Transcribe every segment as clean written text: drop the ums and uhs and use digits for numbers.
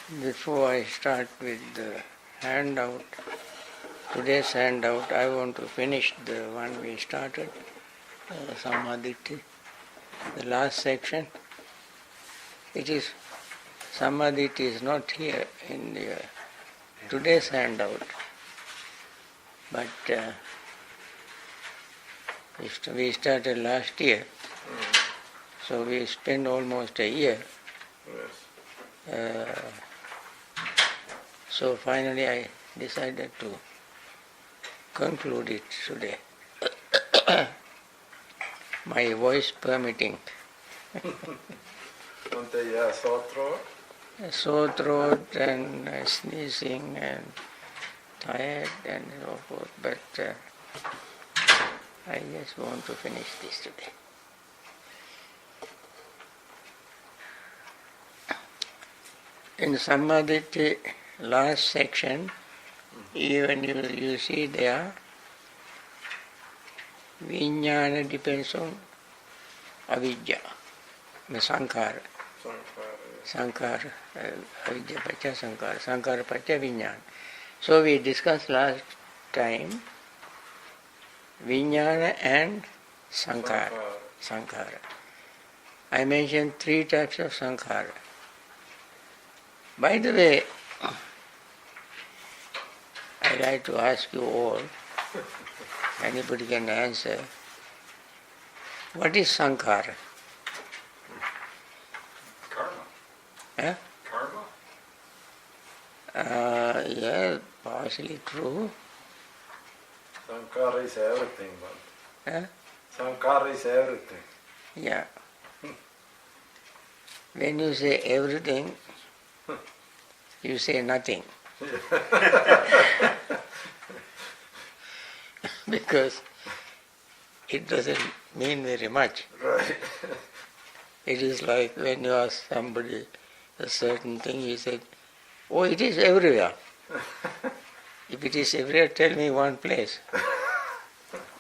Before I start with the handout, today's handout, I want to finish the one we started, Sammaditthi, the last section. It is, Sammaditthi is not here in the, today's handout, but we started last year, so we spent almost a year. So finally I decided to conclude it today. My voice permitting. Bhante, sore throat? Sore throat and sneezing and tired and so forth, but I just want to finish this today. In Sammaditthi, last section, even you see there, Vijnana depends on avidya, sankhara. Sankhara, avidya pacha sankhara, sankhara pacha vijnana. So we discussed last time vijnana and sankhara. I mentioned 3 types of sankhara. By the way, I'd like to ask you all, anybody can answer, what is sankhara? Karma. Karma? Yeah, partially true. Sankhara is everything, Huh? Sankhara is everything. Yeah. When you say everything, you say nothing. Because it doesn't mean very much. Right. It is like when you ask somebody a certain thing, he said, oh, it is everywhere. If it is everywhere, tell me one place.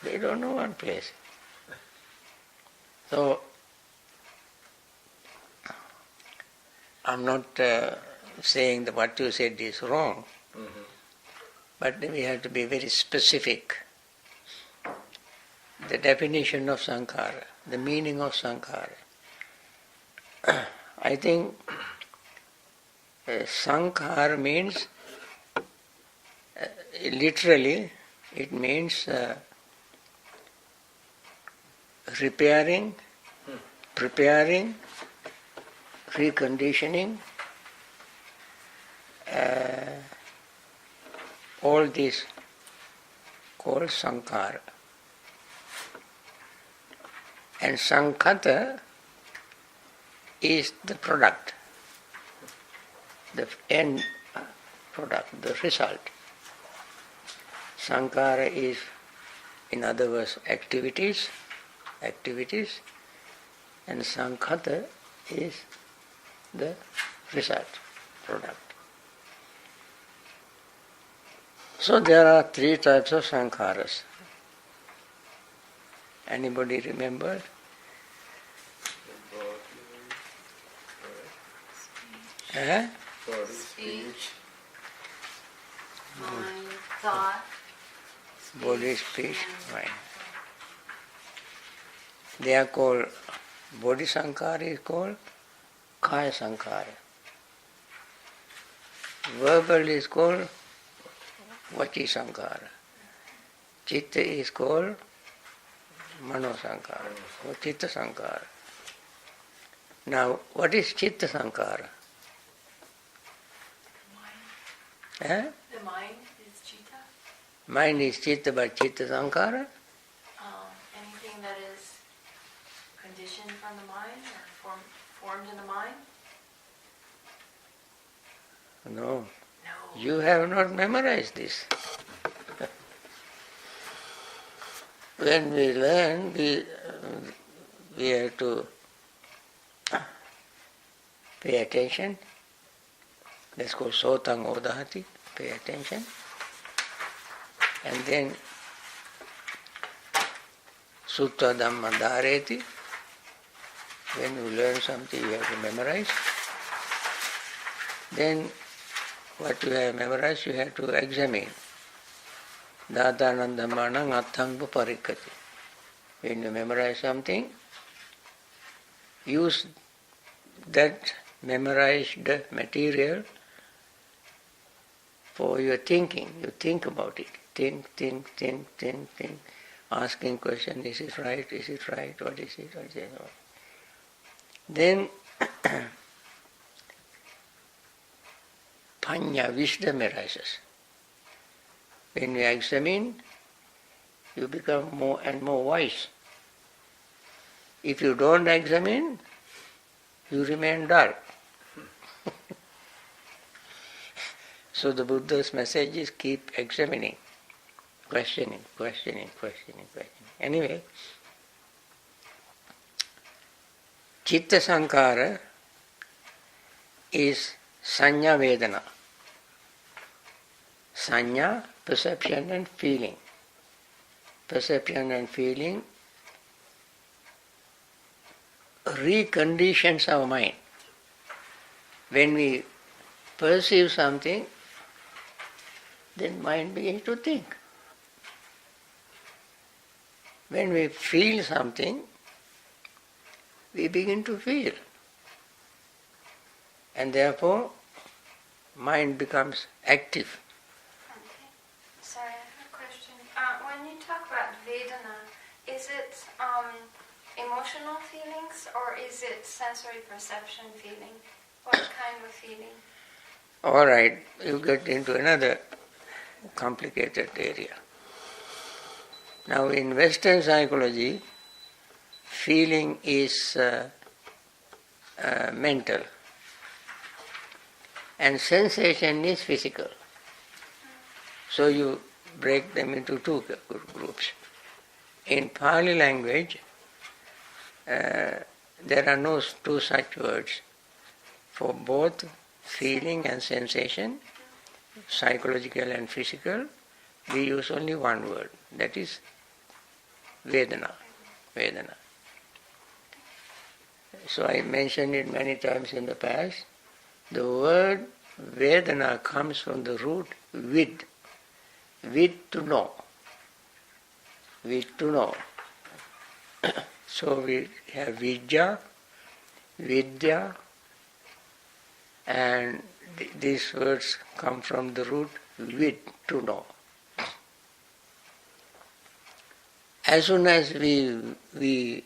They don't know one place. So, I'm not saying that what you said is wrong, but we have to be very specific. The definition of sankhara, the meaning of sankhara. I think sankhara means, literally, it means repairing, preparing, reconditioning, all this called sankhara. And sankhata is the product, the end product, the result. Sankhara is, in other words, activities, and sankhata is the result, product. So there are 3 types of sankharas. Anybody remember? Body, Speech, mind, thought, Body, speech, mind. They are called, body sankhara is called kaya sankhara. Verbal is called vachi sankhara. Chitta is called mano sankhara or chitta sankhara. Now, what is chitta sankhara? the mind is chitta. Mind is chitta, but chitta sankhara? Anything that is conditioned from the mind or formed in the mind? No. No. You have not memorized this. When we learn, we have to pay attention. That's called sotang odahati, pay attention. And then Sutta Dhamma Dhareti, when you learn something you have to memorize. Then what you have memorized, you have to examine. Datanandamanang atthampa parikkati. When you memorize something, use that memorized material for your thinking. You think about it. Think. Asking question, is it right? Is it right? What is it? What is it? Then panya, wisdom arises. When you examine, you become more and more wise. If you don't examine, you remain dull. So the Buddha's message is keep examining, questioning. Anyway, Chitta Sankara is Sanya Vedana. Sanya, perception and feeling. Perception and feeling reconditions our mind. When we perceive something, then mind begins to think. When we feel something, we begin to feel. And therefore, mind becomes active. Okay. Sorry, I have a question. When you talk about Vedana, is it emotional feelings or is it sensory perception feeling? What kind of feeling? All right, you get into another complicated area. Now in Western psychology, feeling is mental and sensation is physical. So you break them into two groups. In Pali language, there are no two such words for both feeling and sensation, psychological and physical. We use only one word, that is Vedana. So I mentioned it many times in the past. The word Vedana comes from the root vid. Vid, to know. Vid, to know. So we have Vidya, Vidya, and these words come from the root vid, to know. As soon as we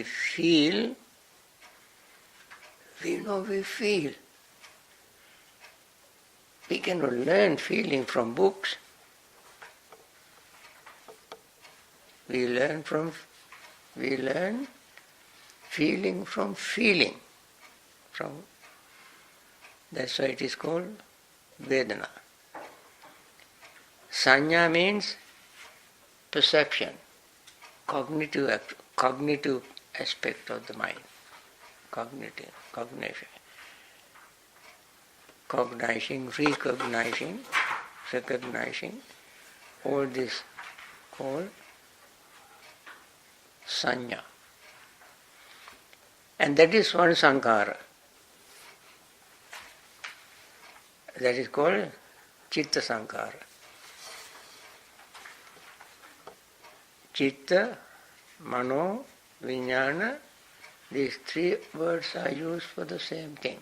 feel, we know we feel. We cannot learn feeling from books. We learn feeling from feeling. That's why it is called Vedana. Sanya means perception, cognitive aspect of the mind. Cognition. Recognizing, all this called Sanya. And that is one Sankara. That is called Chitta Sankara. Chitta, Mano, Vijnana, these three words are used for the same thing,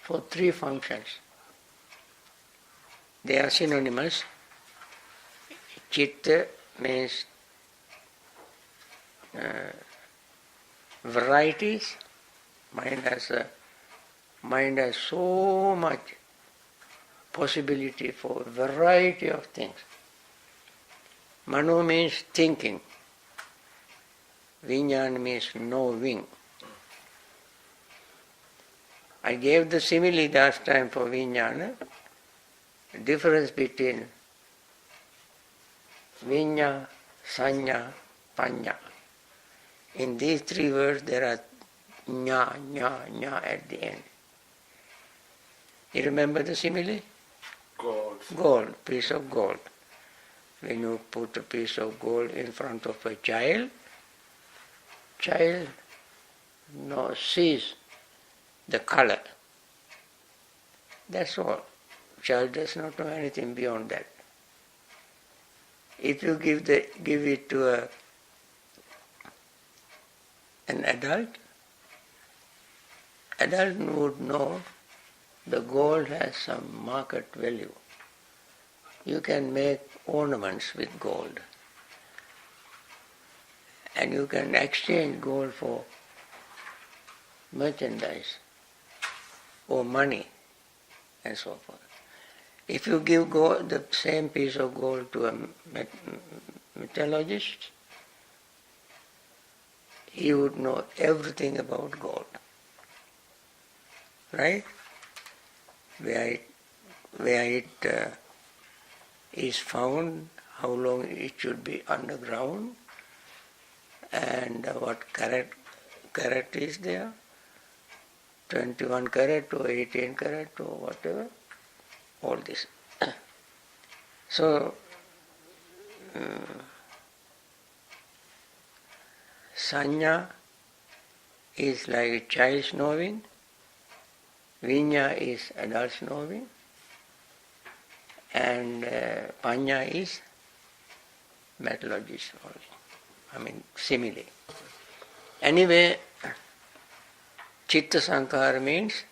for three functions. They are synonymous. Chitta means varieties. Mind has so much possibility for a variety of things. Mano means thinking. Vijnana means knowing. I gave the simile last time for Vijnana. The difference between Vinya, Sanya, Panya. In these three words there are nya at the end. You remember the simile? Gold, piece of gold. When you put a piece of gold in front of a child sees the color. That's all. Child does not know anything beyond that. If you give it to an adult would know the gold has some market value. You can make ornaments with gold. And you can exchange gold for merchandise or money and so forth. If you give gold, the same piece of gold to a metallurgist, he would know everything about gold. Right? Where it is found, how long it should be underground, and what carat is there, 21 carat or 18 carat or whatever, all this. So, sanya is like a child's knowing, vinya is adult's knowing, and panya is methodologist knowing. I mean, simile. Anyway, chitta sankara means,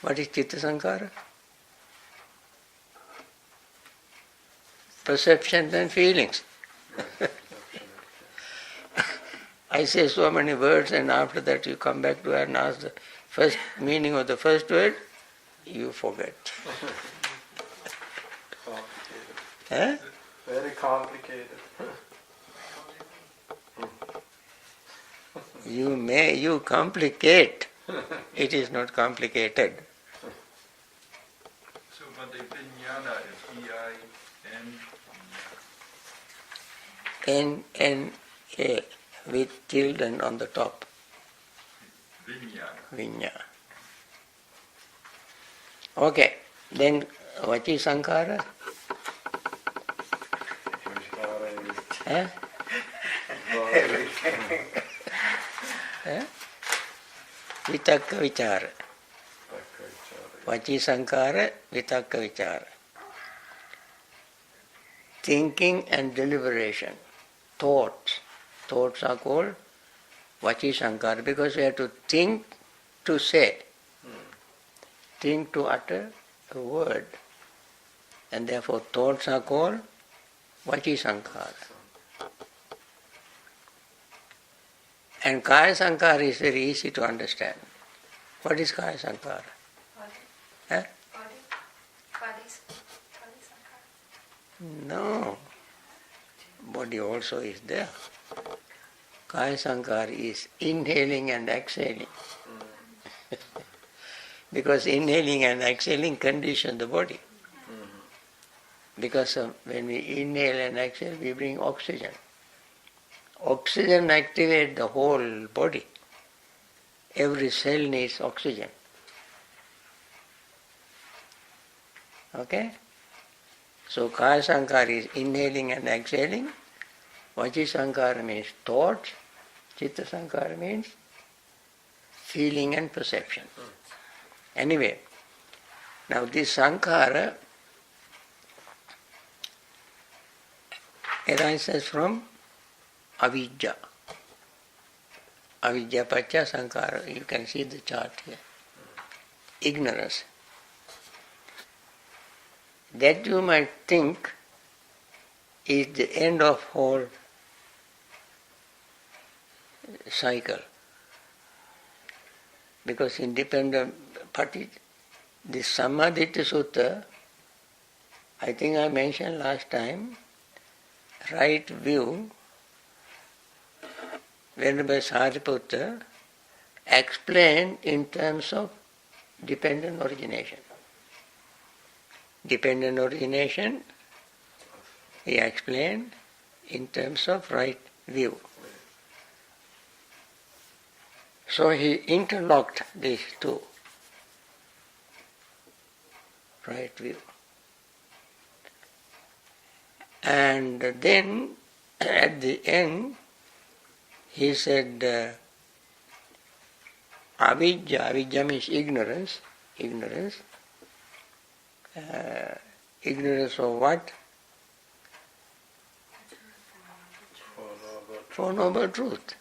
what is chitta sankara? Perceptions and feelings. I say so many words and after that you come back to and ask the first meaning of the first word, you forget. Complicated. Very complicated. You complicate. It is not complicated. So, but the vijnana is E-I-N. N-N-A with tilde on the top. Vijnana. Vinya. Okay, then Vachi Sankara? Eh? Eh? Vitakka Vichara. Vachi Sankara, Vitakka Vichara. Thinking and deliberation. Thoughts. Thoughts are called Vachi Sankara because we have to think to say. Think to utter a word. And therefore thoughts are called Vachi Sankara. And Kaya Sankara is very easy to understand. What is Kaya Sankara? Body. Eh? Body sankara. No. Body also is there. Kaya Sankara is inhaling and exhaling. Because inhaling and exhaling condition the body. Because when we inhale and exhale, we bring oxygen. Oxygen activates the whole body. Every cell needs oxygen. Okay? So Kaya Sankara is inhaling and exhaling. Vachi Sankara means thoughts. Chitta Sankara means feeling and perception. Anyway, now this Sankara arises from Avidya. Avidya Pacha Sankara, you can see the chart here. Ignorance. That you might think is the end of whole cycle. Because independent party, this Sammaditthi Sutta, I think I mentioned last time, right view, Venerable Sariputta explained in terms of dependent origination. Dependent origination, he explained in terms of right view. So he interlocked these two, right view. And then at the end, he said, avidya means ignorance, Ignorance. Ignorance of what? Four Noble Truth.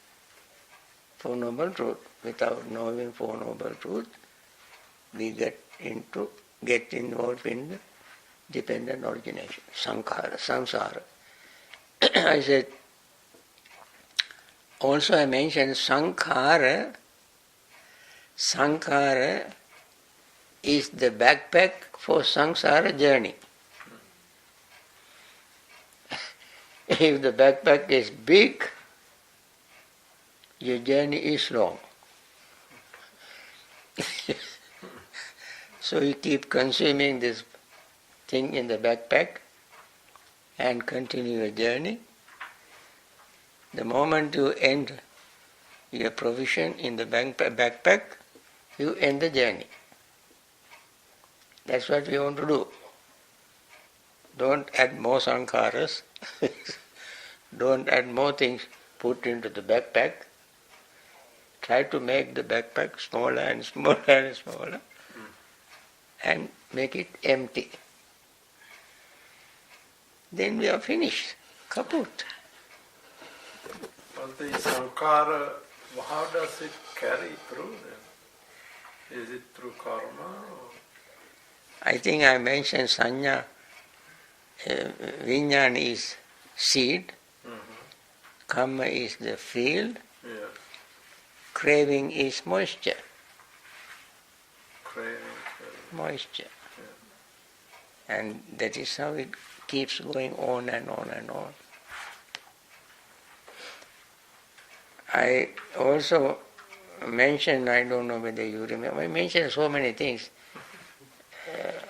Four Noble Truth. Without knowing Four Noble Truth, we get involved in the dependent origination, sankhara, samsara. I said, also I mentioned sankhara. Sankhara is the backpack for samsara journey. If the backpack is big, your journey is long. So you keep consuming this thing in the backpack and continue your journey. The moment you end your provision in the backpack, you end the journey. That's what we want to do. Don't add more sankharas. Don't add more things put into the backpack. Try to make the backpack smaller and smaller and smaller and make it empty. Then we are finished. Kaput. But the sankhara, how does it carry through then? Is it through karma? Or? I think I mentioned sanya, vijnana is seed, karma is the field, craving is moisture. Moisture. Yeah. And that is how it keeps going on and on and on. I also mentioned, I don't know whether you remember, I mentioned so many things.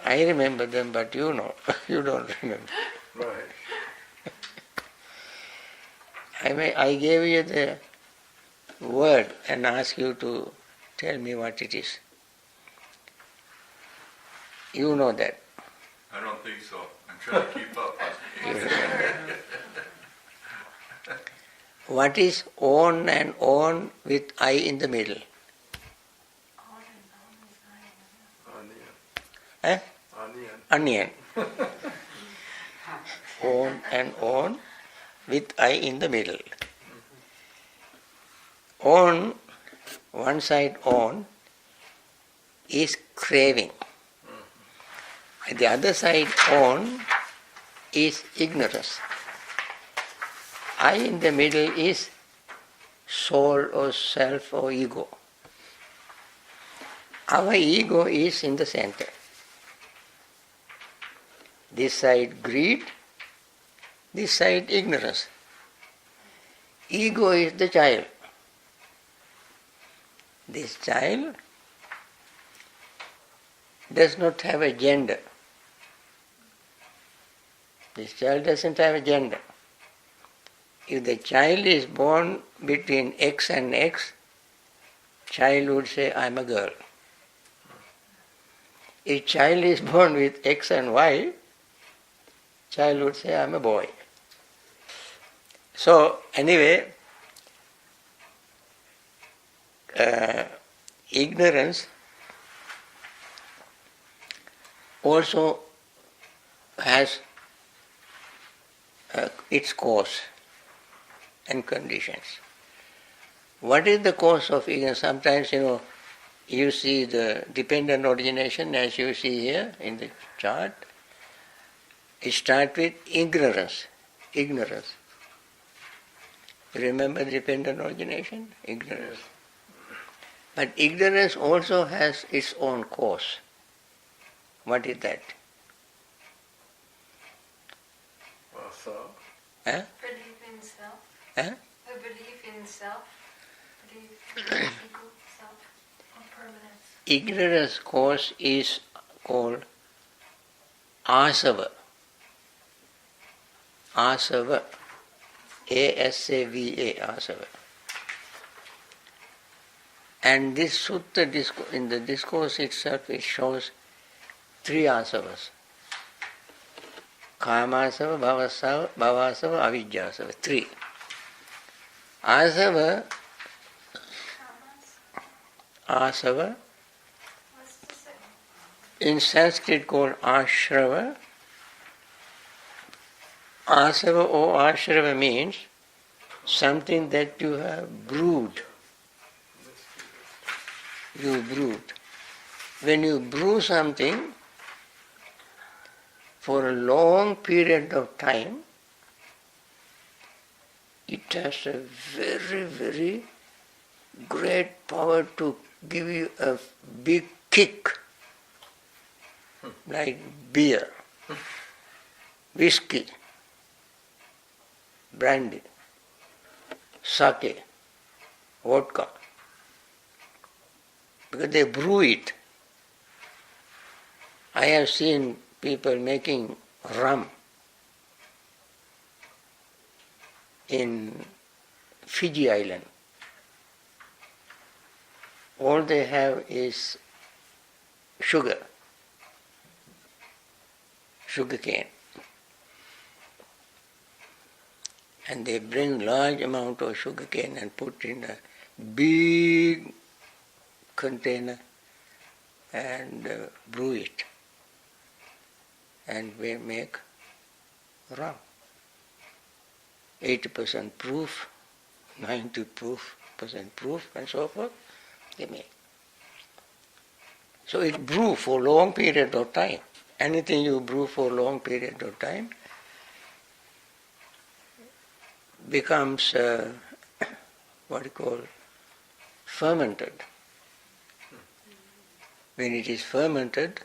I remember them, but you know, you don't remember. Right. I gave you the word and asked you to tell me what it is. You know that. I don't think so. I'm trying to keep up. You remember. What is on and on with I in the middle? Onion. On and on with I in the middle. On, one side on, is craving. The other side on is ignorance. I in the middle is soul or self or ego. Our ego is in the center. This side greed, this side ignorance. Ego is the child. This child does not have a gender. This child doesn't have a gender. If the child is born between X and X, child would say, I'm a girl. If child is born with X and Y, child would say, I'm a boy. So, anyway, ignorance also has its cause and conditions. What is the cause of ignorance? Sometimes, you see the dependent origination as you see here in the chart. It starts with ignorance. Ignorance. Remember dependent origination? Ignorance. But ignorance also has its own cause. What is that? Belief in self. A belief in self. Belief in ego, self, or permanence. Ignorance cause is called asava. Asava. A-S-A-V-A, asava. And this Sutta, in the discourse itself, it shows 3 asavas. Kamasava, bhavasava, avijjasava. 3. Asava, in Sanskrit called ashrava. Asava or ashrava means something that you have brewed. You brewed. When you brew something for a long period of time, it has a very, very great power to give you a big kick, like beer, whiskey, brandy, sake, vodka, because they brew it. I have seen people making rum in Fiji Island. All they have is sugar cane. And they bring large amount of sugar cane and put in a big container and brew it. And we make rum. 80% proof, 90% proof, and so forth, they make. So it brew for a long period of time. Anything you brew for a long period of time becomes what you call fermented. When it is fermented,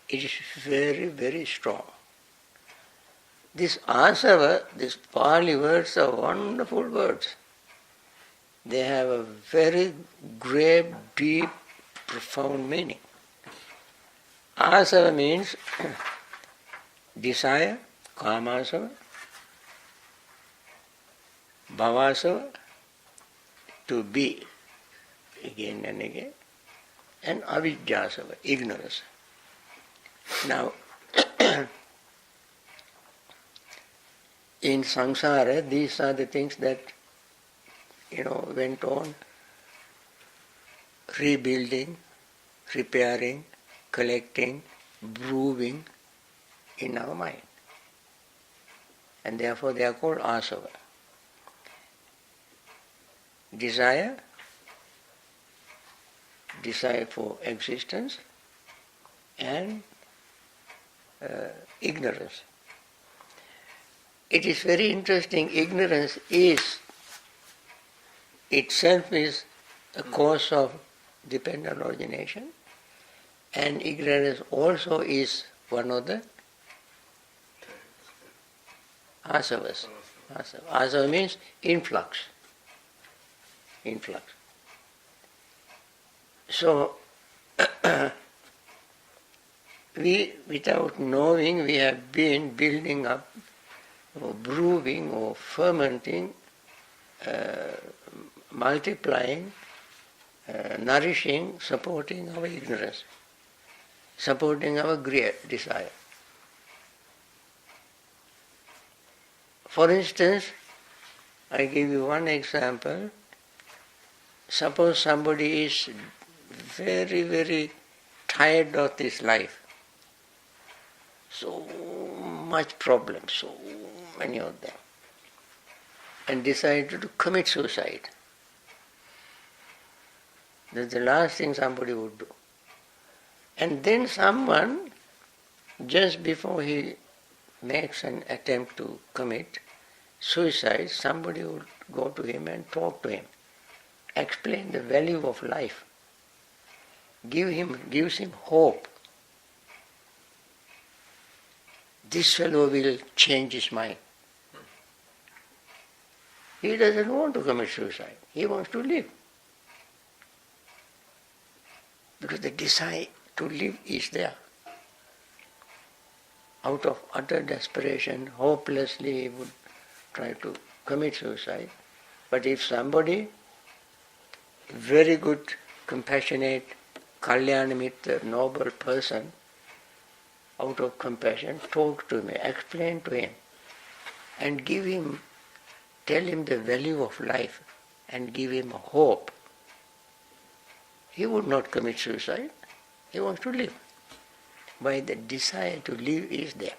it is very, very strong. This asava, these Pali words are wonderful words. They have a very great, deep, profound meaning. Asava means desire, kamasava, bhavasava, to be again and again, and avidhyasava, ignorance. Now, in samsara, these are the things that, went on rebuilding, repairing, collecting, brewing in our mind. And therefore they are called asava. Desire for existence, and ignorance. It is very interesting, ignorance itself is a cause of dependent origination, and ignorance also is one of the asavas. Asava means influx. So, we, without knowing, we have been building up, or brewing, or fermenting, multiplying, nourishing, supporting our ignorance, supporting our greed, desire. For instance, I give you one example. Suppose somebody is very, very tired of this life. So much problems, so many of them, and decided to commit suicide. That's the last thing somebody would do. And then someone, just before he makes an attempt to commit suicide, somebody would go to him and talk to him, explain the value of life, gives him hope. This fellow will change his mind. He doesn't want to commit suicide. He wants to live. Because the desire to live is there. Out of utter desperation, hopelessly he would try to commit suicide. But if somebody, very good, compassionate, kalyanamitra, noble person, out of compassion, talk to him, explain to him, and tell him the value of life, and give him hope, he would not commit suicide. He wants to live. Why? The desire to live is there.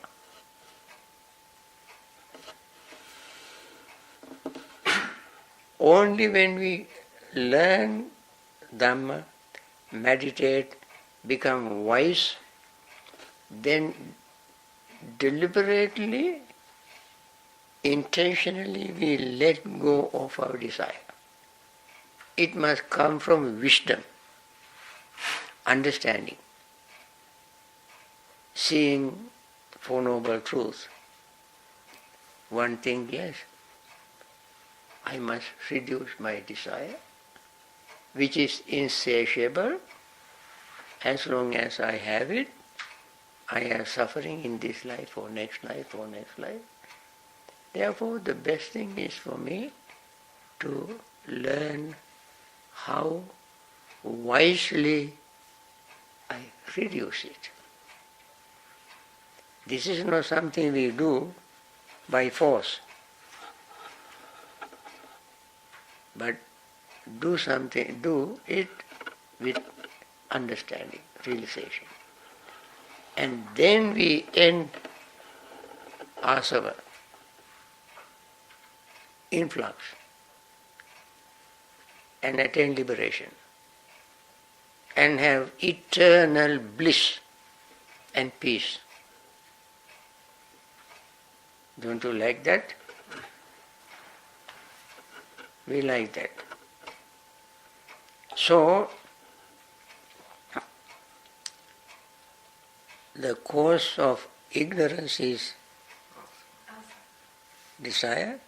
Only when we learn Dhamma, meditate, become wise, then deliberately, intentionally we let go of our desire. It must come from wisdom, understanding, seeing Four Noble Truths. One thing, yes, I must reduce my desire, which is insatiable. As long as I have it, I am suffering in this life or next life or next life. Therefore, the best thing is for me to learn how wisely I reduce it. This is not something we do by force, but do it with understanding, realization. And then we end asava, influx, and attain liberation, and have eternal bliss and peace. Don't you like that? We like that. So, the cause of ignorance is desire,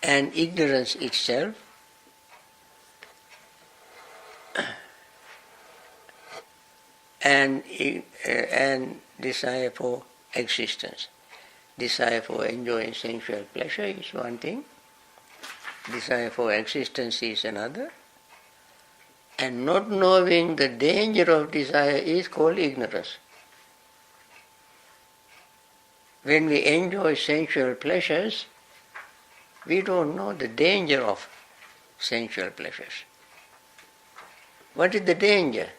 and ignorance itself and desire for existence. Desire for enjoying sensual pleasure is one thing, desire for existence is another, and not knowing the danger of desire is called ignorance. When we enjoy sensual pleasures, we don't know the danger of sensual pleasures. What is the danger?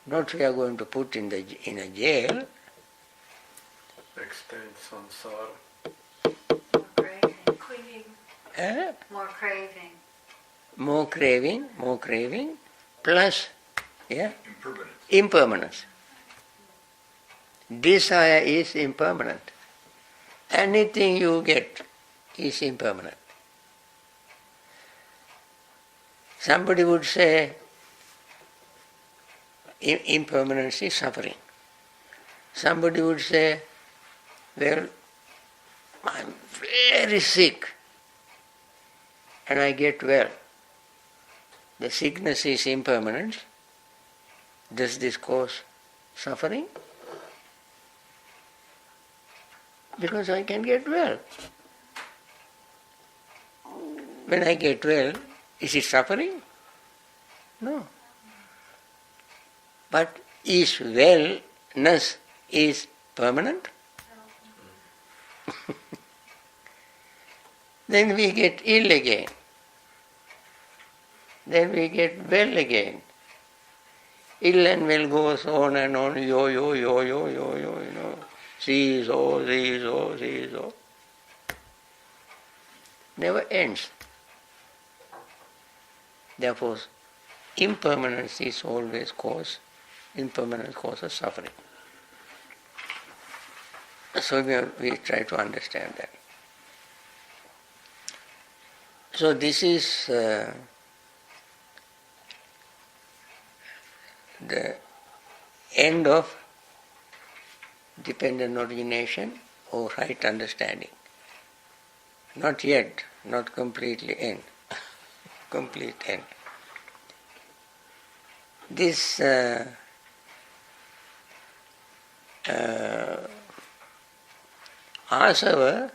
Not we are going to put in a jail. Extend samsara. More craving. Clinging. More craving. More craving, plus Impermanence. impermanence. Desire is impermanent. Anything you get is impermanent. Somebody would say, impermanence is suffering. Somebody would say, well, I'm very sick and I get well. The sickness is impermanent. Does this cause suffering? Because I can get well. When I get well, is it suffering? No. But is wellness is permanent? Then we get ill again. Then we get well again. Ill and well goes on and on, yo. See-so. Never ends. Therefore, impermanence is always impermanence causes suffering. So we try to understand that. So this is the end of dependent origination or right understanding. Not yet, not completely end. Complete end. This asava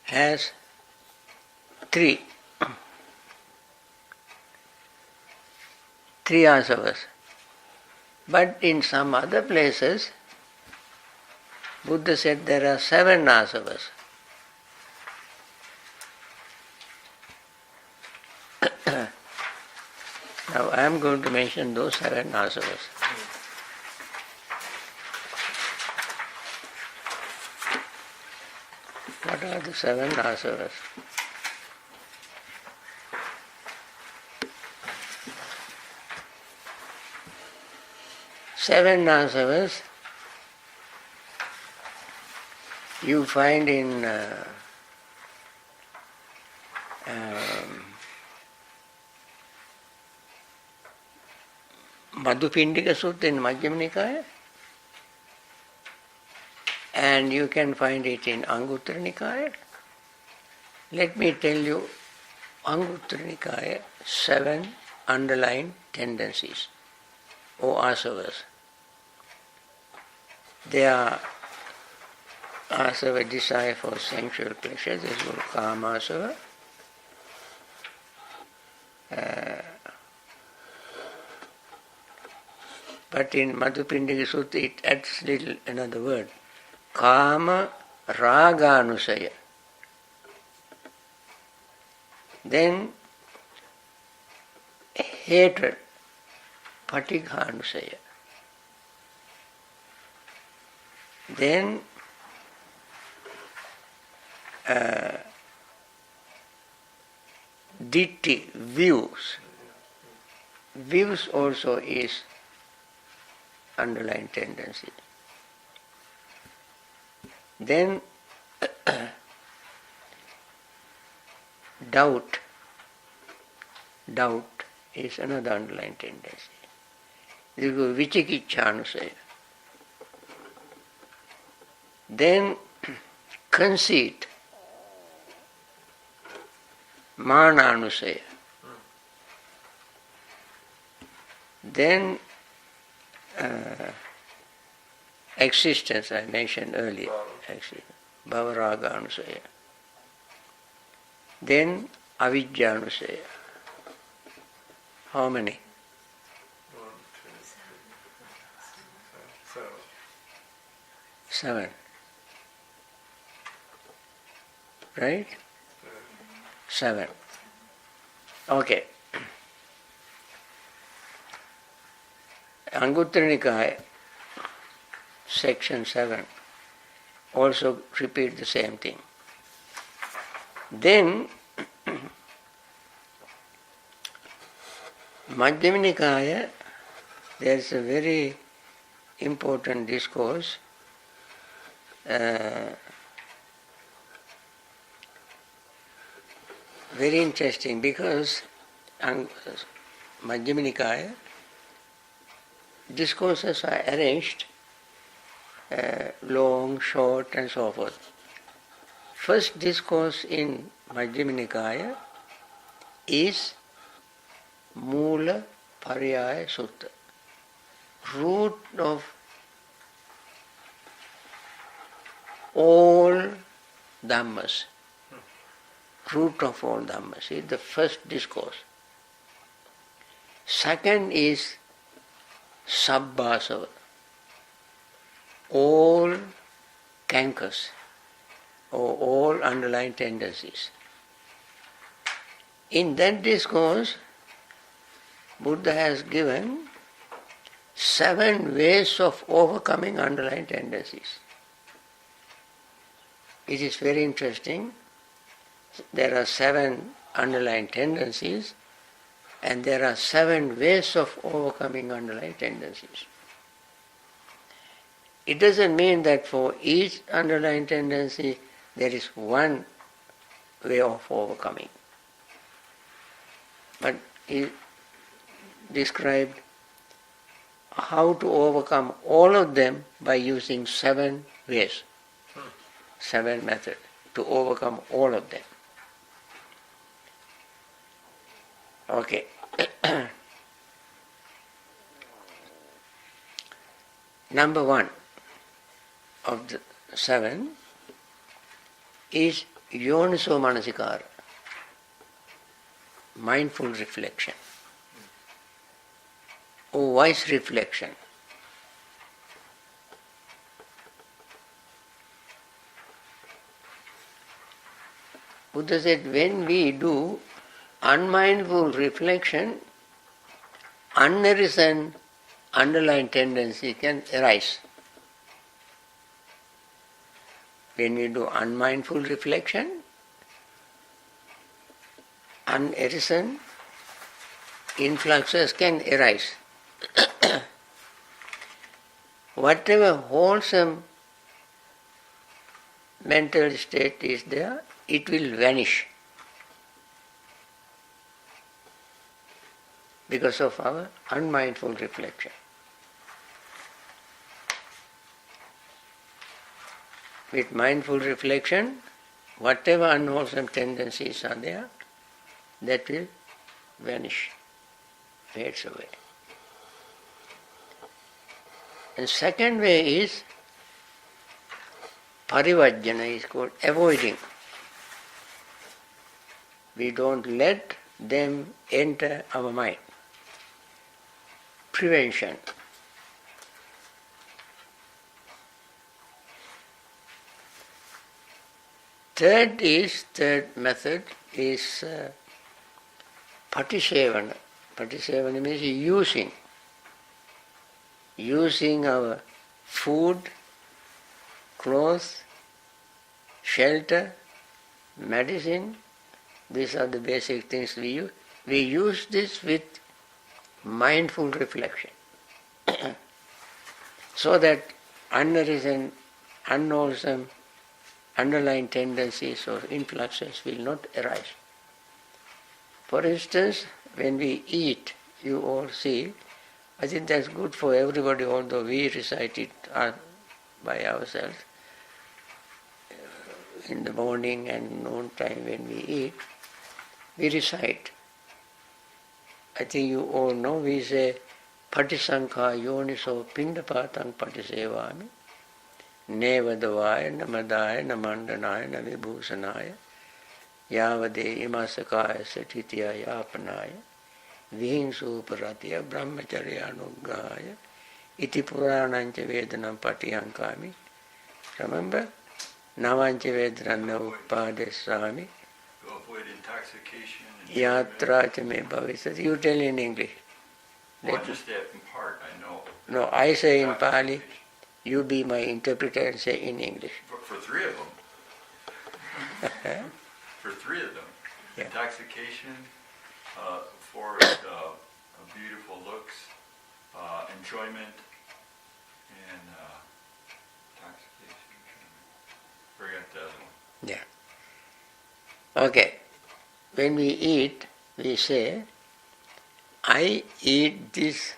has three asavas. But in some other places, Buddha said there are 7 asavas. Now I am going to mention those 7 asavas. What are the 7 asavas? Seven asavas you find in Madhupindika Sutta in Majjhima Nikaya, and you can find it in Anguttara Nikaya. Let me tell you, Anguttara Nikaya, 7 underlying tendencies, or asavas. They are asava, desire for sensual pleasure, this is called kama asava. But in Madhupindika Sutta it adds little another word. Kama raganusaya. Then hatred, patighanusaya. Then ditti, views. Views also is underlying tendency. Then doubt. Doubt is another underlying tendency. This is vichikichanusaya. Then conceit, mananusaya. Then existence, I mentioned earlier, bhavaraganusaya. Then avijjanusaya. How many? 1, 2, 3, 7. Right? 7. Okay. Anguttara Nikaya, section 7, also repeat the same thing. Then Majjhima Nikaya, there is a very important discourse. Very interesting because Majjhima Nikaya discourses are arranged long, short and so forth. First discourse in Majjhima Nikaya is Mula Pariyaya Sutta, root of all Dhammas. Root of all Dhammas is the first discourse. Second is Sabbasava, all cankers or all underlying tendencies. In that discourse, Buddha has given 7 ways of overcoming underlying tendencies. It is very interesting. There are 7 underlying tendencies and there are 7 ways of overcoming underlying tendencies. It doesn't mean that for each underlying tendency there is one way of overcoming. But he described how to overcome all of them by using 7 ways, 7 methods to overcome all of them. Okay. Number 1 of the 7 is Yoniso Manasikara, mindful reflection or wise reflection. Buddha said when we do unmindful reflection, unarisen underlying tendency can arise. When we do unmindful reflection, unarisen influxes can arise. Whatever wholesome mental state is there, it will vanish because of our unmindful reflection. With mindful reflection, whatever unwholesome tendencies are there, that will vanish, fades away. And second way is parivajjana, is called avoiding. We don't let them enter our mind. Prevention. Third method is patisevana. Patisevana means using our food, clothes, shelter, medicine. These are the basic things we use. We use this with mindful reflection so that unarisen, unwholesome underlying tendencies or influxes will not arise. For instance, when we eat, you all see, I think that's good for everybody, although we recite it by ourselves. In the morning and noon time when we eat, we recite. I think you all know, we say, Patisankha yoniso pindapatang patisevami nevadavaya namadaya namandanaya navibhusanaya yavade imasakaya satitya yapanaya vihinsu paratya brahmacharya anuggaya iti puranancha vedanam patiyankami. Remember? Navancha vedanam uppadesami To avoid intoxication and yatra cha me bhavisati. You tell in English. well, just that in part, I know. No, I say in Pali, you be my interpreter and say in English. For three of them. For three of them. Yeah. Intoxication, for beautiful looks, enjoyment, and intoxication. Forget the other one. Yeah. Okay. When we eat, we say, I eat this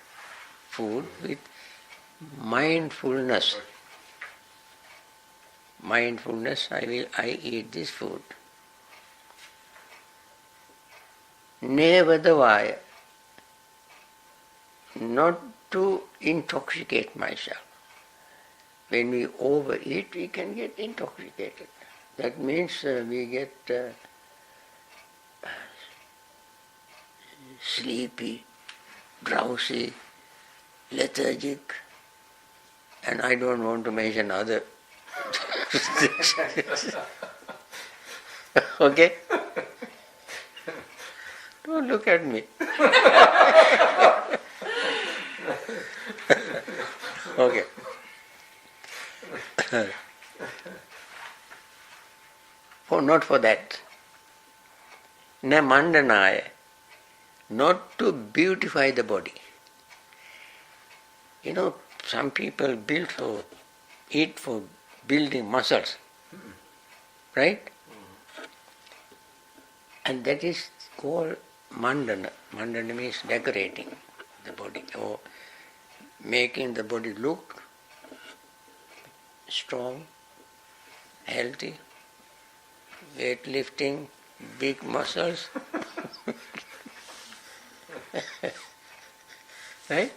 food with mindfulness. Mindfulness, I eat this food. Nevadavaya, not to intoxicate myself. When we overeat, we can get intoxicated. That means we get sleepy, drowsy, lethargic, and I don't want to mention other. Okay? Don't look at me. Okay. Oh, not for that. Na mandanaya, not to beautify the body. You know, some people eat for building muscles, right? And that is called mandana. Mandana means decorating the body or making the body look strong, healthy, weightlifting, big muscles. Right?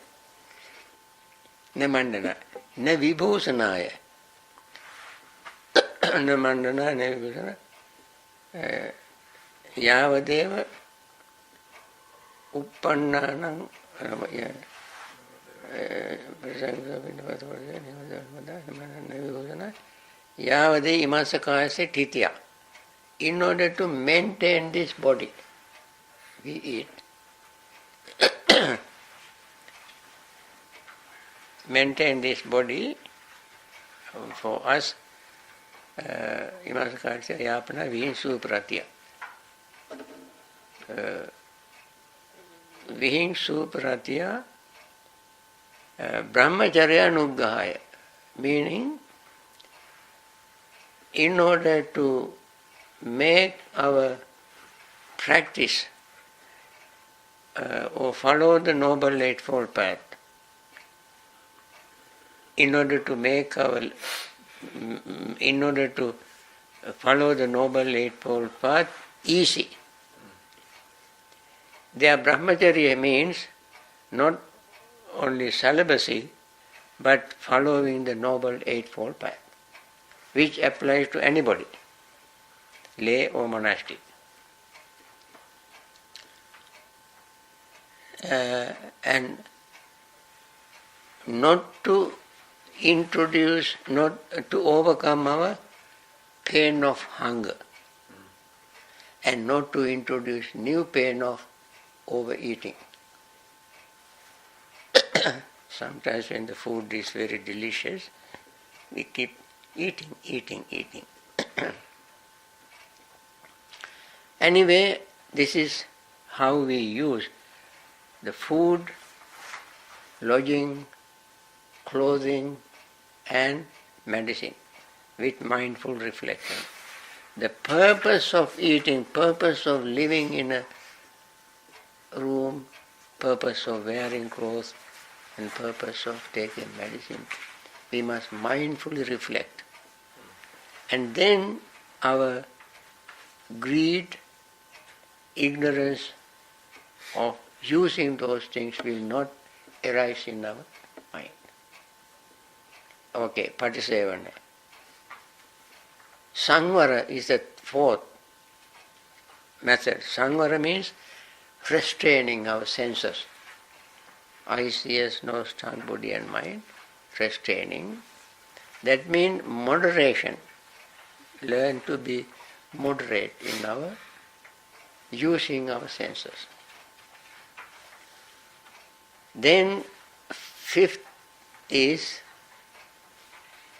Na mandana. Na vibhusanaya. Na mandana, na vibhusana. Yavadeva uppannanam yavade imasakaya se titya. In order to maintain this body, we eat. maintain this body for us, imasakatya yapana vihinsu pratya. Vihinsu pratya brahmacharya anuggahaya, meaning in order to make our practice or follow the Noble Eightfold Path, in order to follow the Noble Eightfold Path easy. Their brahmacharya means not only celibacy, but following the Noble Eightfold Path, which applies to anybody, lay or monastic. And not to overcome our pain of hunger, and not to introduce new pain of overeating. Sometimes when the food is very delicious, we keep eating. Anyway, this is how we use the food, lodging, clothing and medicine with mindful reflection. The purpose of eating, purpose of living in a room, purpose of wearing clothes and purpose of taking medicine, we must mindfully reflect. And then our greed, ignorance of using those things will not arise in our mind. Okay, Patisevana. Samvara is the fourth method. Samvara means restraining our senses. Eyes, ears, nose, tongue, body and mind. Restraining. That means moderation. Learn to be moderate in our using our senses. Then fifth is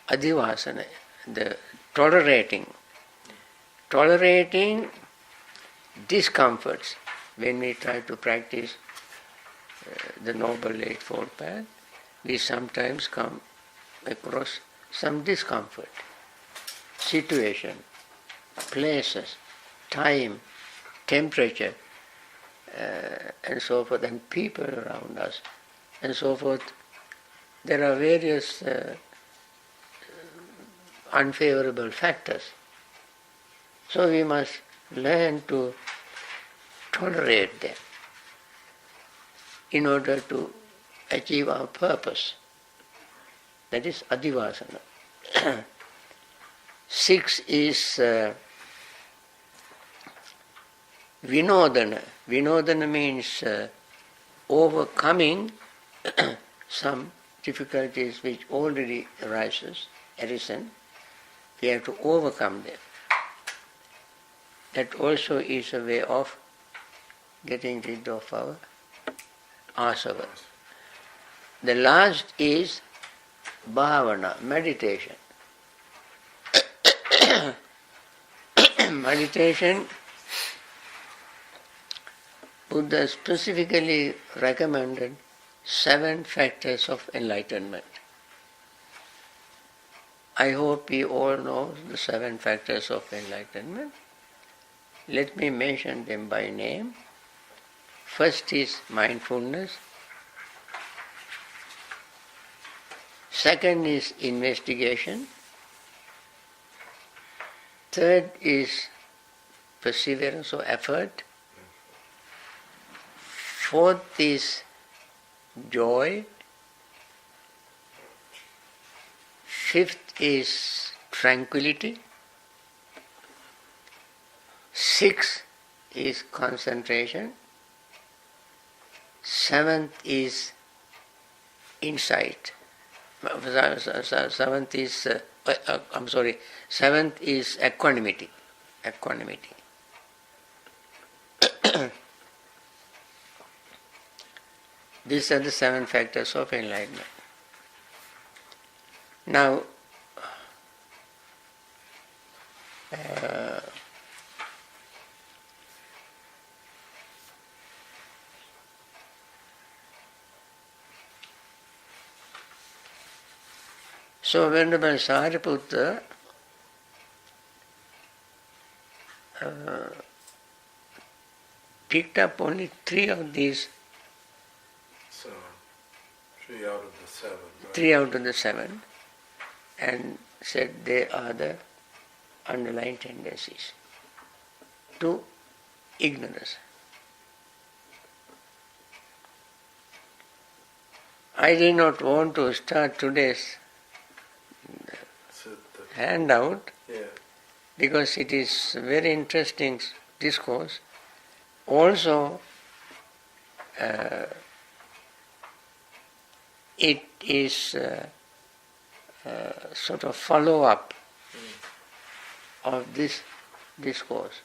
adhivasana, the tolerating discomforts. When we try to practice the Noble Eightfold Path, we sometimes come across some discomfort. Situation, places, time, temperature, and so forth, and people around us, and so forth. There are various unfavorable factors. So we must learn to tolerate them in order to achieve our purpose. That is adhivasana. 6 is vinodana. Vinodana means overcoming some difficulties which already arisen. We have to overcome them. That also is a way of getting rid of our asava. The last is bhavana, meditation. Meditation, Buddha specifically recommended 7 factors of enlightenment. I hope we all know the 7 factors of enlightenment. Let me mention them by name. First is mindfulness. Second is investigation. Third is perseverance or effort. Fourth is joy. Fifth is tranquility. Sixth is concentration. Seventh is insight. Seventh is equanimity. These are the 7 factors of enlightenment. Now, so Venerable Sariputta picked up only 3 of these. 7. 3 out of the 7. Right? 3 out of the 7, and said they are the underlying tendencies to ignorance. I did not want to start today's Sutta. handout Yeah. because it is very interesting discourse. Also, it is sort of follow-up of this discourse,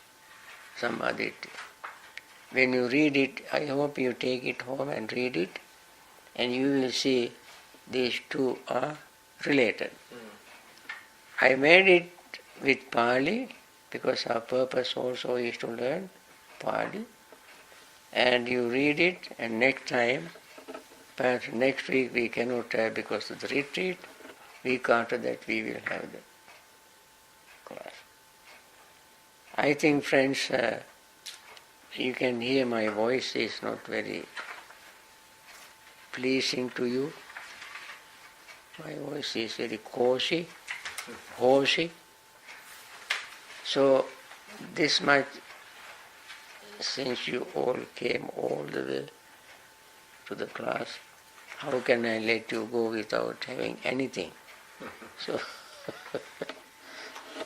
Sammaditthi. When you read it, I hope you take it home and read it, and you will see these two are related. I made it with Pali because our purpose also is to learn Pali, and you read it, and next time, perhaps next week we cannot have because of the retreat, week after that we will have the class. I think, friends, you can hear my voice is not very pleasing to you. My voice is very coarse, hoarse. So this much, since you all came all the way to the class, how can I let you go without having anything? So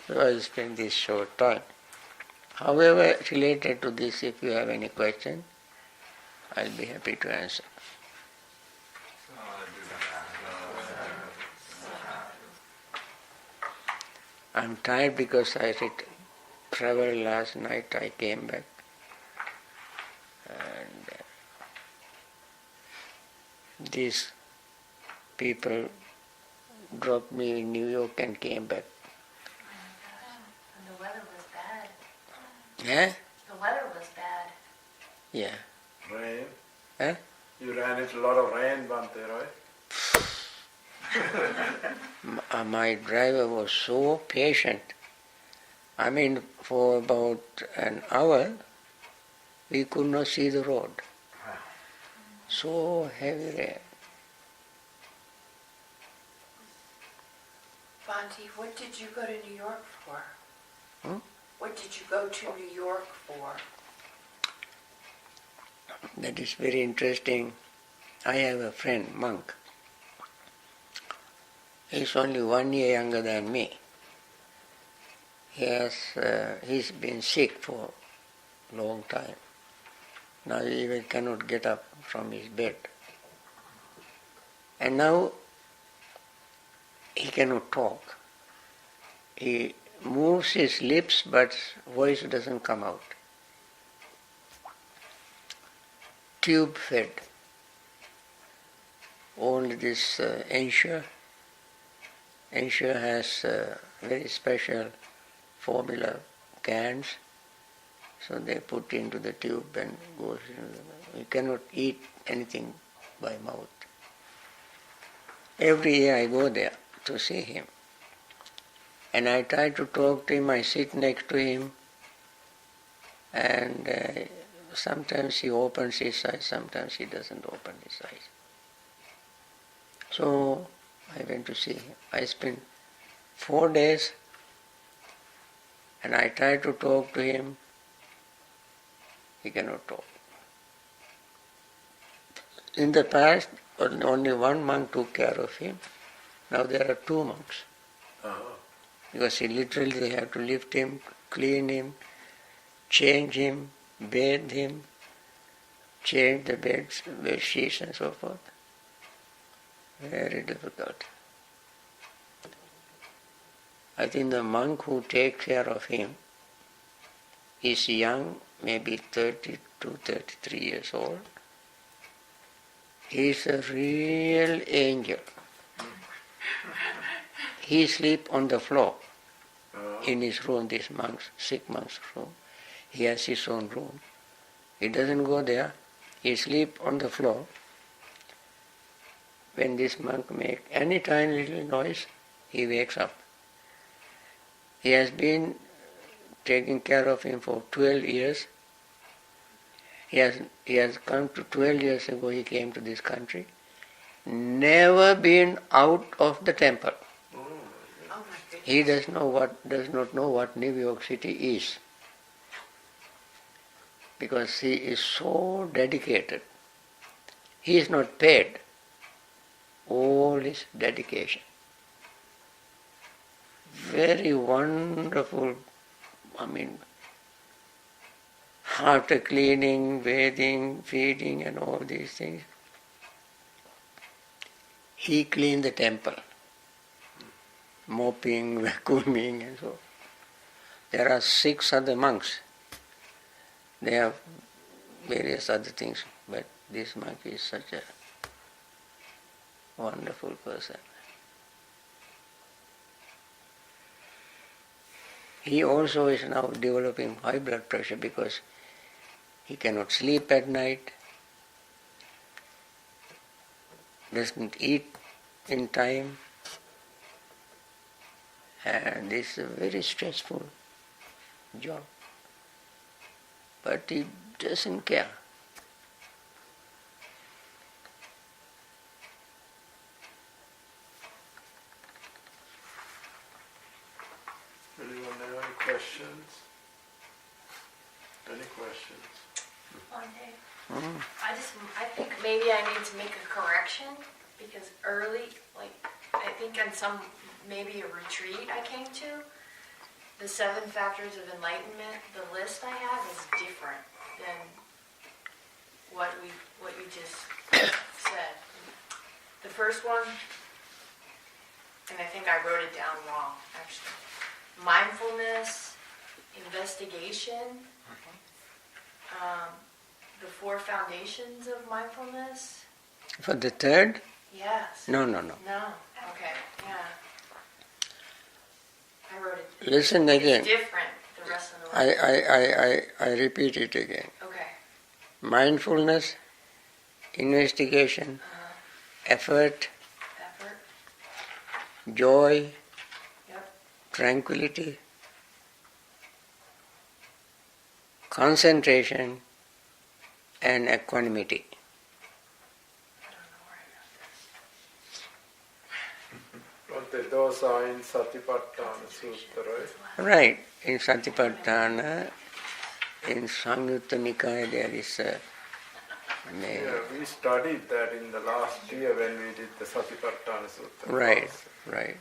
I spend this short time. However, related to this, if you have any question, I'll be happy to answer. I'm tired because I traveled last night, I came back. And these people dropped me in New York and came back. And the weather was bad. Yeah? The weather was bad. Yeah. Rain. Huh? You ran into a lot of rain, Bhante, right? My driver was so patient. I mean, for about an hour, we could not see the road. So heavy rain. Bhante, what did you go to New York for? Hmm? What did you go to New York for? That is very interesting. I have a friend, monk. He's only 1 year younger than me. He's been sick for a long time. Now he even cannot get up from his bed. And now he cannot talk. He moves his lips but voice doesn't come out. Tube fed. Only this ensure has very special formula cans, so they put into the tube and goes into the, you cannot eat anything by mouth. Every year I go there to see him, and I try to talk to him. I sit next to him, and sometimes he opens his eyes, sometimes he doesn't open his eyes. So I went to see him. I spent 4 days, and I tried to talk to him. He cannot talk. In the past, only one monk took care of him. Now there are 2 monks. Because he literally, they have to lift him, clean him, change him, bathe him, change the bed sheets and so forth. Very difficult. I think the monk who takes care of him is young, maybe 30 to 33 years old. He is a real angel. he sleep on the floor in his room, this sick monk's room. He has his own room. He doesn't go there. He sleep on the floor. When this monk make any tiny little noise, he wakes up. He has been taking care of him for 12 years. He has come to 12 years ago, he came to this country. Never been out of the temple. Oh my goodness. He does not know what New York City is. Because he is so dedicated. He is not paid. All his dedication. Very wonderful, after cleaning, bathing, feeding and all these things. He cleaned the temple. Mopping, vacuuming and so. There are 6 other monks. They have various other things, but this monk is such a wonderful person. He also is now developing high blood pressure because he cannot sleep at night, doesn't eat in time, and this is a very stressful job. But he doesn't care. Anyone have any questions? Any questions? Bhante, I think maybe I need to make a correction because early, I think on maybe a retreat I came to, the 7 factors of enlightenment, the list I have is different than what you just said. The first one, and I think I wrote it down wrong actually. Mindfulness, investigation, the 4 foundations of mindfulness. For the third? Yes. No. No? Okay, yeah. I wrote it. Listen again. It's different, the rest of the list. I repeat it again. Okay. Mindfulness, investigation, effort, joy, Yep. tranquility, concentration, and equanimity. Bhante, those are in Satipatthana Sutta, right? Right. In Satipatthana, in Samyutta Nikaya, there is a Yeah, we studied that in the last year when we did the Satipatthana Sutta. Right.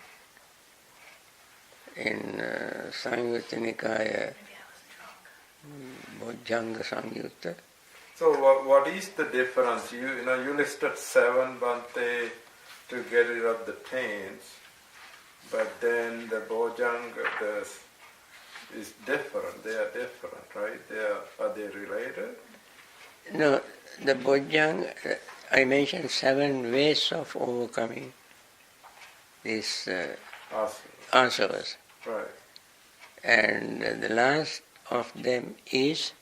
In Samyutta Nikaya, Maybe I was drunk. Bojjhanga Samyutta. So what is the difference? You listed 7, Bhante, to get rid of the pains, but then the Bojjhanga is different. They are different, right? Are they related? No, the Bojjhanga, I mentioned 7 ways of overcoming these asavas. Right. And the last of them is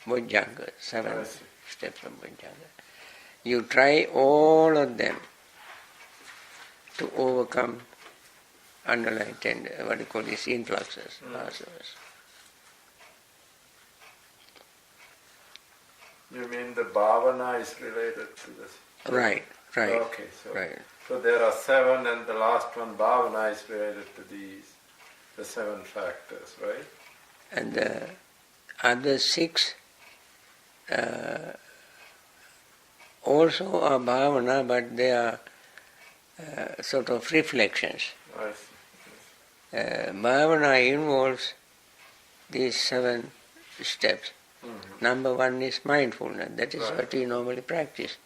Bojjhanga, 7 I see. steps of Bojjhanga. You try all of them to overcome underlying these influxes, asavas. You mean the bhavana is related to this? Right. Okay, Right. so there are 7 and the last one, bhavana, is related to the 7 factors, right? And the other 6 also are bhavana, but they are sort of reflections. I see. Bhavana involves these 7 steps. Mm-hmm. Number 1 is mindfulness. That is Right. what we normally practice.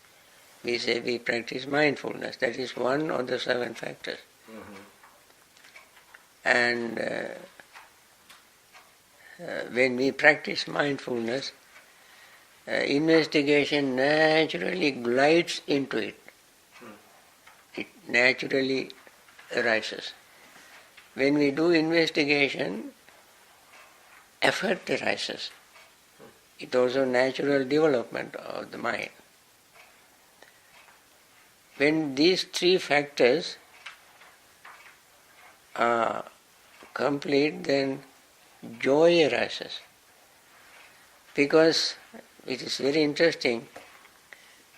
We say we practice mindfulness. That is one of the 7 factors. Mm-hmm. And when we practice mindfulness, investigation naturally glides into it. It naturally arises. when we do investigation, effort arises. It also natural development of the mind. When these three factors are complete, then joy arises. Because it is very interesting,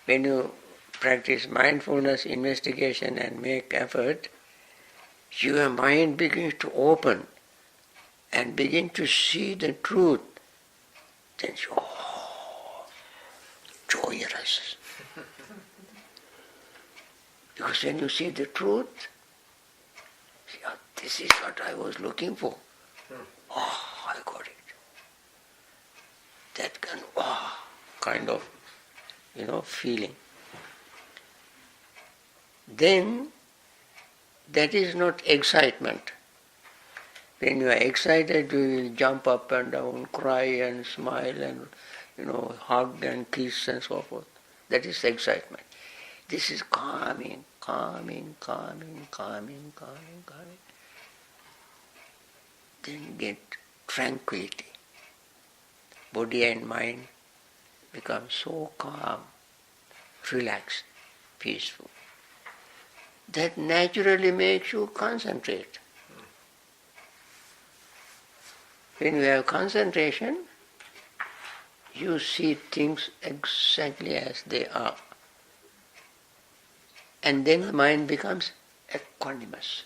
when you practice mindfulness, investigation and make effort, your mind begins to open and begin to see the truth. Then joy arises. Because when you see the truth, see, oh, this is what I was looking for. Oh, I got it. That kind of, feeling. Then, that is not excitement. When you are excited, you will jump up and down, cry and smile and, hug and kiss and so forth. That is excitement. This is calming. Then get tranquility. Body and mind become so calm, relaxed, peaceful. That naturally makes you concentrate. When you have concentration, you see things exactly as they are. And then the mind becomes equanimous.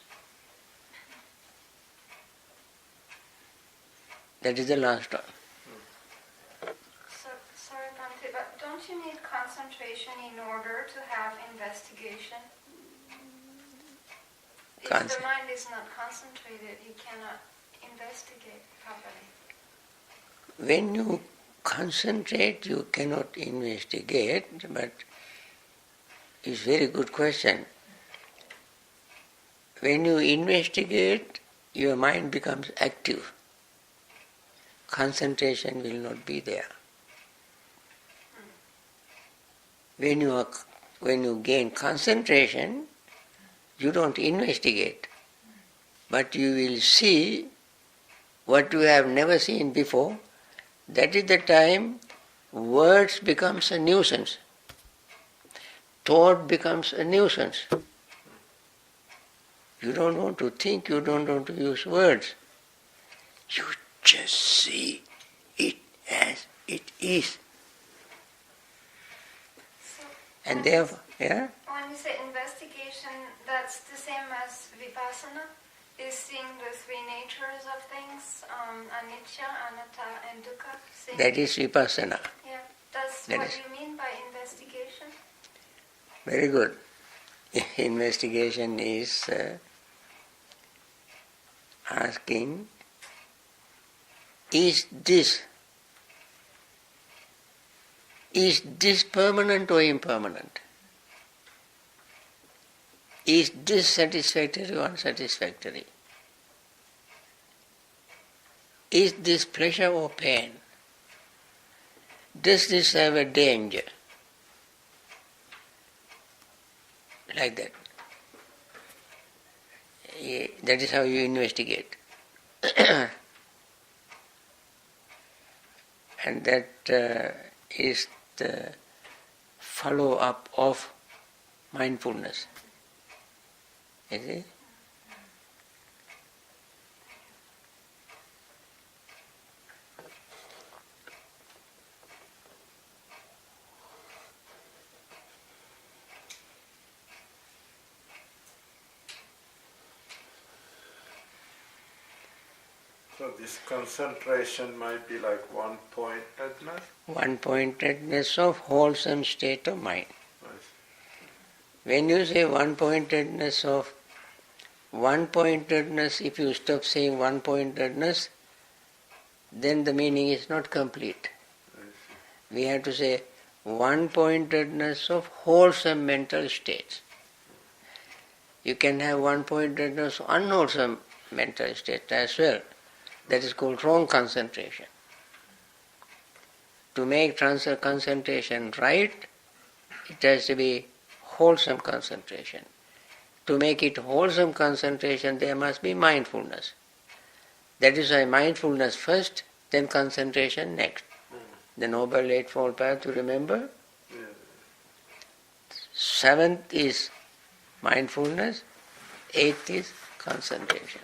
That is the last one. Sorry, Bhante, but don't you need concentration in order to have investigation? If the mind is not concentrated, you cannot investigate properly. When you concentrate, you cannot investigate, but it's a very good question. When you investigate, your mind becomes active. Concentration will not be there. When you gain concentration, you don't investigate, but you will see what you have never seen before. That is the time words becomes a nuisance. Thought becomes a nuisance. You don't want to think, you don't want to use words. You just see it as it is. And therefore, When you say investigation, that's the same as vipassana? Is seeing the three natures of things, anicca, anatta, and dukkha? That is vipassana. Yeah, that's That what is. you mean by investigation? Very good. Investigation is asking, is this permanent or impermanent? Is this satisfactory or unsatisfactory? Is this pleasure or pain? Does this have a danger? Like that. That is how you investigate. And that is the follow-up of mindfulness. You see? So this concentration might be like one-pointedness? One-pointedness of wholesome state of mind. Yes. When you say one-pointedness, if you stop saying one-pointedness, then the meaning is not complete. We have to say one-pointedness of wholesome mental states. You can have one-pointedness of unwholesome mental state as well. That is called wrong concentration. To make concentration right, it has to be wholesome concentration. to make it wholesome concentration, there must be mindfulness. That is why mindfulness first, then concentration next. The Noble Eightfold Path, you remember? Seventh is mindfulness, eighth is concentration.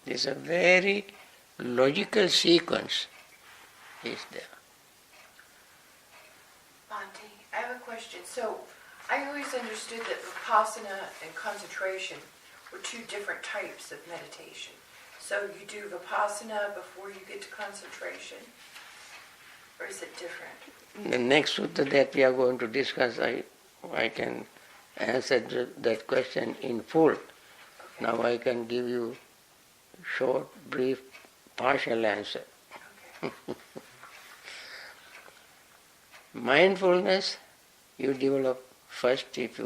This is a very logical sequence is there. Bhante, I have a question. So, I always understood that vipassana and concentration were two different types of meditation. So you do vipassana before you get to concentration? Or is it different? The next sutta that we are going to discuss, I can answer that question in full. Okay. Now I can give you short, brief, partial answer. Okay. Mindfulness you develop first if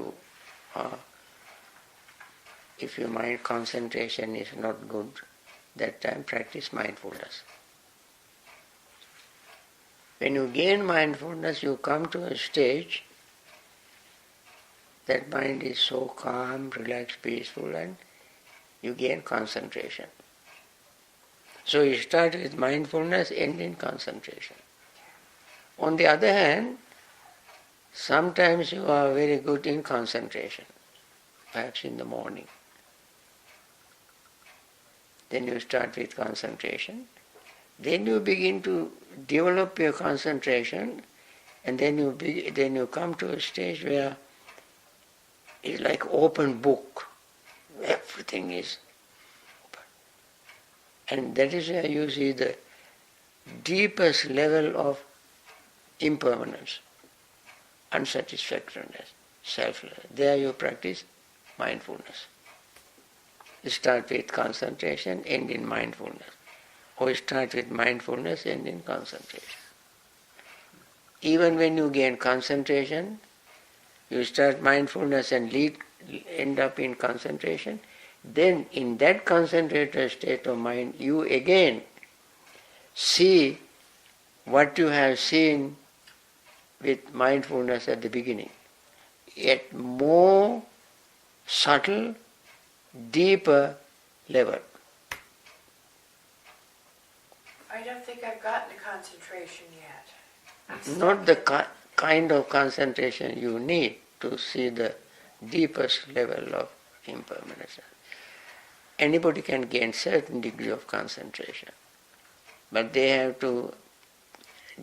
your mind concentration is not good, that time practice mindfulness. When you gain mindfulness, you come to a stage that mind is so calm, relaxed, peaceful, and you gain concentration. So you start with mindfulness, end in concentration. On the other hand, sometimes you are very good in concentration, perhaps in the morning. Then you start with concentration. Then you begin to develop your concentration, and then you come to a stage where it's like open book. Everything is open. And that is where you see the deepest level of impermanence, unsatisfactoriness, selflessness. There you practice mindfulness. You start with concentration, end in mindfulness. Or you start with mindfulness, end in concentration. Even when you gain concentration, you start mindfulness and end up in concentration, then in that concentrated state of mind, you again see what you have seen with mindfulness at the beginning, yet more subtle, deeper level. I don't think I've gotten to concentration yet. Not the kind of concentration you need to see the deepest level of impermanence. Anybody can gain certain degree of concentration, but they have to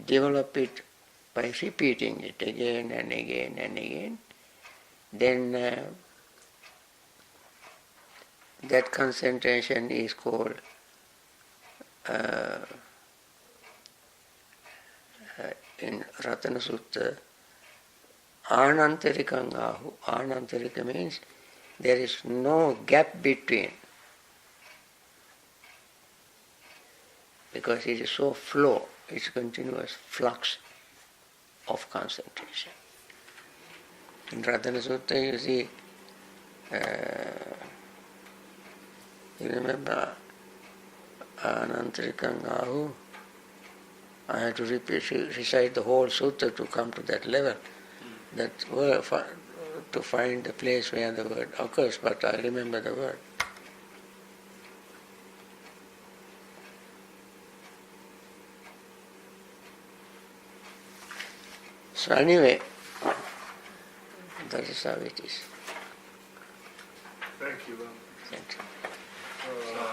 develop it by repeating it again and again and again. Then that concentration is called in Ratana Sutta, Anantarikang Ahu. Anantarika means there is no gap between, because it is so flow, it's continuous flux of concentration. In Ratana Sutta you see, you remember Anantarikang Ahu? I had to recite the whole sutta to come to that level, that word, to find the place where the word occurs, but I remember the word. So anyway, that is how it is. Thank you. Thank you.